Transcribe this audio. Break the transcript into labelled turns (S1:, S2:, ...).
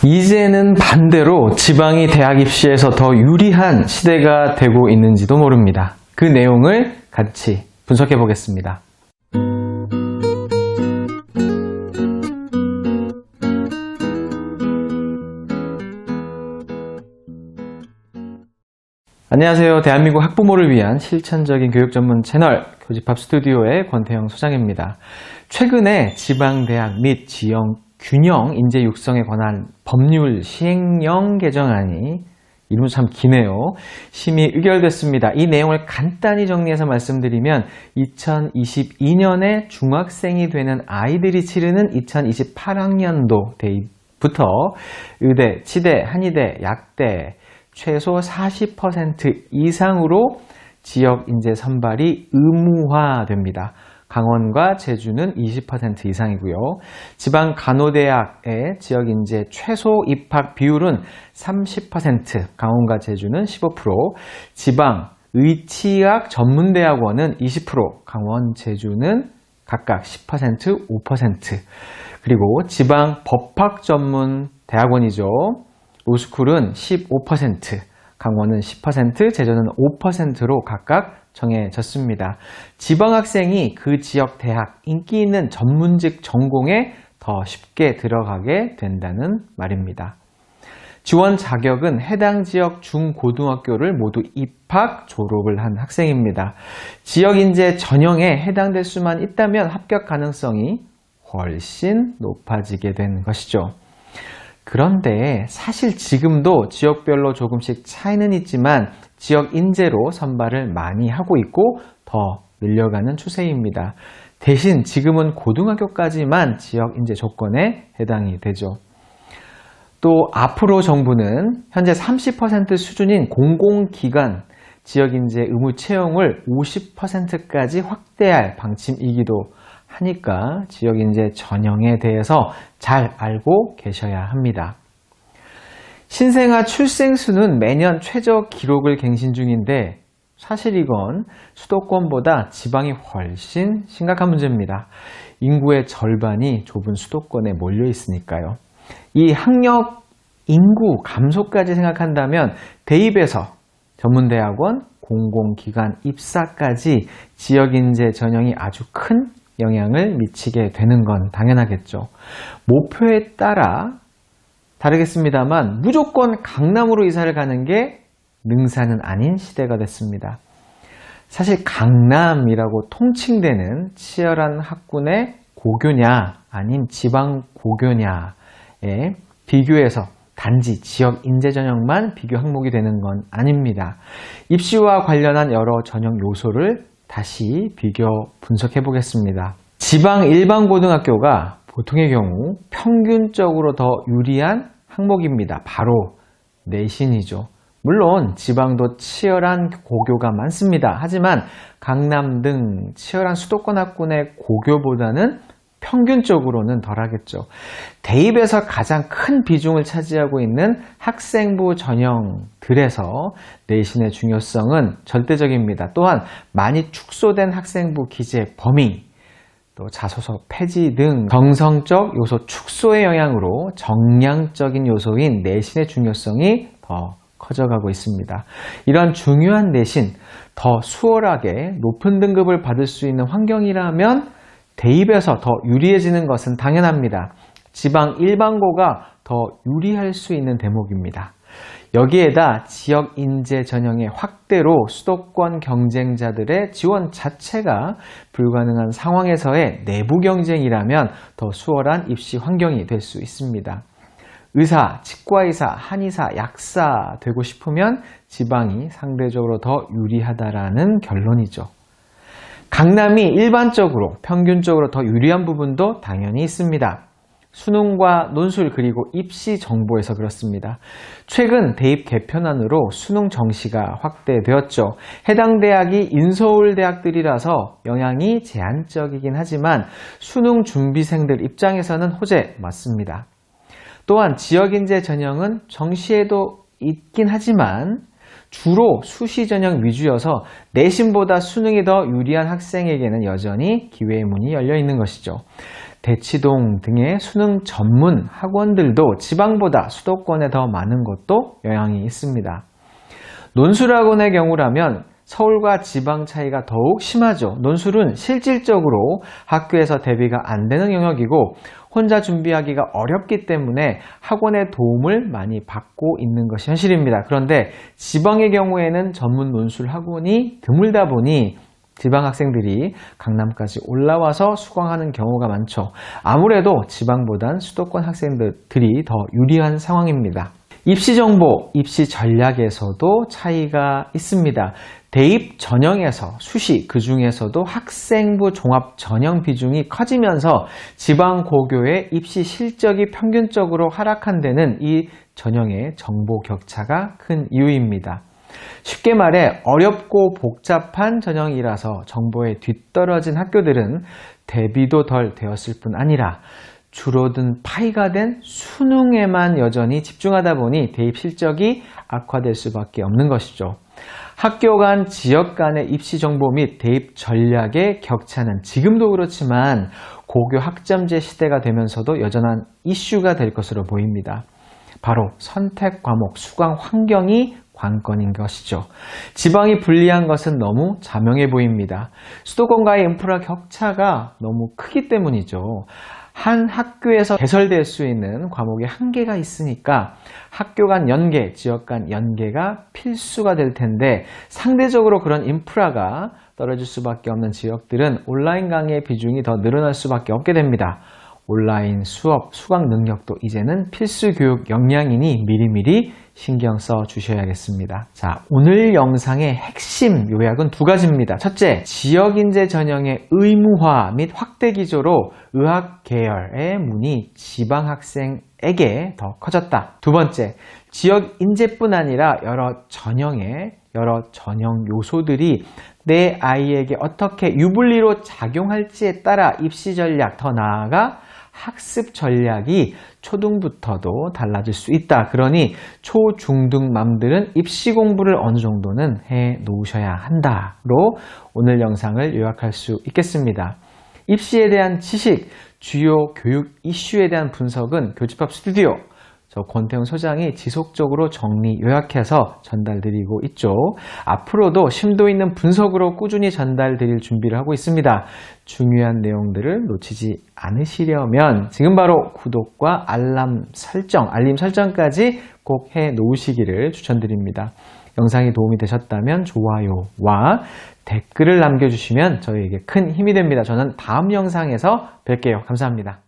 S1: 이제는 반대로 지방이 대학 입시에서 더 유리한 시대가 되고 있는지도 모릅니다. 그 내용을 같이 분석해 보겠습니다. 안녕하세요. 대한민국 학부모를 위한 실천적인 교육 전문 채널 교집합 스튜디오의 권태영 소장입니다. 최근에 지방대학 및 지역 균형 인재 육성에 관한 법률 시행령 개정안이 이름도 참 기네요. 심의 의결됐습니다. 이 내용을 간단히 정리해서 말씀드리면 2022년에 중학생이 되는 아이들이 치르는 2028학년도 대입부터 의대, 치대, 한의대, 약대 최소 40% 이상으로 지역 인재 선발이 의무화됩니다. 강원과 제주는 20% 이상이고요. 지방 간호대학의 지역 인재 최소 입학 비율은 30%, 강원과 제주는 15%, 지방 의치의학 전문대학원은 20%, 강원, 제주는 각각 10%, 5%, 그리고 지방 법학 전문 대학원이죠. 로스쿨은 15%, 강원은 10%, 제주는 5%로 각각 정해졌습니다. 지방학생이 그 지역 대학 인기 있는 전문직 전공에 더 쉽게 들어가게 된다는 말입니다. 지원 자격은 해당 지역 중고등학교를 모두 입학, 졸업을 한 학생입니다. 지역 인재 전형에 해당될 수만 있다면 합격 가능성이 훨씬 높아지게 된 것이죠. 그런데 사실 지금도 지역별로 조금씩 차이는 있지만 지역 인재로 선발을 많이 하고 있고 더 늘려가는 추세입니다. 대신 지금은 고등학교까지만 지역 인재 조건에 해당이 되죠. 또 앞으로 정부는 현재 30% 수준인 공공기관 지역 인재 의무 채용을 50%까지 확대할 방침이기도 하니까 지역 인재 전형에 대해서 잘 알고 계셔야 합니다. 신생아 출생 수는 매년 최저 기록을 갱신 중인데 사실 이건 수도권보다 지방이 훨씬 심각한 문제입니다. 인구의 절반이 좁은 수도권에 몰려 있으니까요. 이 학력 인구 감소까지 생각한다면 대입에서 전문대학원, 공공기관 입사까지 지역인재 전형이 아주 큰 영향을 미치게 되는 건 당연하겠죠. 목표에 따라 다르겠습니다만 무조건 강남으로 이사를 가는 게 능사는 아닌 시대가 됐습니다. 사실 강남이라고 통칭되는 치열한 학군의 고교냐 아닌 지방 고교냐에 비교해서 단지 지역 인재 전형만 비교 항목이 되는 건 아닙니다. 입시와 관련한 여러 전형 요소를 다시 비교 분석해 보겠습니다. 지방 일반 고등학교가 보통의 경우 평균적으로 더 유리한 항목입니다. 바로 내신이죠. 물론 지방도 치열한 고교가 많습니다. 하지만 강남 등 치열한 수도권 학군의 고교보다는 평균적으로는 덜하겠죠. 대입에서 가장 큰 비중을 차지하고 있는 학생부 전형들에서 내신의 중요성은 절대적입니다. 또한 많이 축소된 학생부 기재 범위, 또 자소서 폐지 등 정성적 요소 축소의 영향으로 정량적인 요소인 내신의 중요성이 더 커져가고 있습니다. 이런 중요한 내신, 더 수월하게 높은 등급을 받을 수 있는 환경이라면 대입에서 더 유리해지는 것은 당연합니다. 지방 일반고가 더 유리할 수 있는 대목입니다. 여기에다 지역 인재 전형의 확대로 수도권 경쟁자들의 지원 자체가 불가능한 상황에서의 내부 경쟁이라면 더 수월한 입시 환경이 될 수 있습니다. 의사, 치과의사, 한의사, 약사 되고 싶으면 지방이 상대적으로 더 유리하다라는 결론이죠. 강남이 일반적으로 평균적으로 더 유리한 부분도 당연히 있습니다. 수능과 논술 그리고 입시 정보에서 그렇습니다. 최근 대입 개편안으로 수능 정시가 확대되었죠. 해당 대학이 인서울 대학들이라서 영향이 제한적이긴 하지만 수능 준비생들 입장에서는 호재 맞습니다. 또한 지역인재 전형은 정시에도 있긴 하지만 주로 수시 전형 위주여서 내신보다 수능이 더 유리한 학생에게는 여전히 기회의 문이 열려 있는 것이죠. 대치동 등의 수능 전문 학원들도 지방보다 수도권에 더 많은 것도 영향이 있습니다. 논술학원의 경우라면 서울과 지방 차이가 더욱 심하죠. 논술은 실질적으로 학교에서 대비가 안 되는 영역이고 혼자 준비하기가 어렵기 때문에 학원의 도움을 많이 받고 있는 것이 현실입니다. 그런데 지방의 경우에는 전문 논술 학원이 드물다 보니 지방 학생들이 강남까지 올라와서 수강하는 경우가 많죠. 아무래도 지방보단 수도권 학생들이 더 유리한 상황입니다. 입시 정보, 입시 전략에서도 차이가 있습니다. 대입 전형에서 수시, 그 중에서도 학생부 종합 전형 비중이 커지면서 지방 고교의 입시 실적이 평균적으로 하락한 데는 이 전형의 정보 격차가 큰 이유입니다. 쉽게 말해 어렵고 복잡한 전형이라서 정보에 뒤떨어진 학교들은 대비도 덜 되었을 뿐 아니라 줄어든 파이가 된 수능에만 여전히 집중하다 보니 대입 실적이 악화될 수밖에 없는 것이죠. 학교 간, 지역 간의 입시 정보 및 대입 전략의 격차는 지금도 그렇지만 고교 학점제 시대가 되면서도 여전한 이슈가 될 것으로 보입니다. 바로 선택 과목 수강 환경이 관건인 것이죠. 지방이 불리한 것은 너무 자명해 보입니다. 수도권과의 인프라 격차가 너무 크기 때문이죠. 한 학교에서 개설될 수 있는 과목의 한계가 있으니까 학교 간 연계, 지역 간 연계가 필수가 될 텐데 상대적으로 그런 인프라가 떨어질 수밖에 없는 지역들은 온라인 강의의 비중이 더 늘어날 수밖에 없게 됩니다. 온라인 수업, 수강 능력도 이제는 필수 교육 역량이니 미리미리 신경 써 주셔야겠습니다. 자, 오늘 영상의 핵심 요약은 두 가지입니다. 첫째, 지역인재 전형의 의무화 및 확대 기조로 의학 계열의 문이 지방 학생에게 더 커졌다. 두 번째, 지역 인재뿐 아니라 여러 전형 요소들이 내 아이에게 어떻게 유불리로 작용할지에 따라 입시 전략, 더 나아가 학습 전략이 초등부터도 달라질 수 있다. 그러니 초, 중등 맘들은 입시 공부를 어느 정도는 해 놓으셔야 한다로 오늘 영상을 요약할 수 있겠습니다. 입시에 대한 지식, 주요 교육 이슈에 대한 분석은 교집합 스튜디오 권태웅 소장이 지속적으로 정리 요약해서 전달드리고 있죠. 앞으로도 심도 있는 분석으로 꾸준히 전달드릴 준비를 하고 있습니다. 중요한 내용들을 놓치지 않으시려면 지금 바로 구독과 알림 설정까지 꼭 해 놓으시기를 추천드립니다. 영상이 도움이 되셨다면 좋아요와 댓글을 남겨주시면 저희에게 큰 힘이 됩니다. 저는 다음 영상에서 뵐게요. 감사합니다.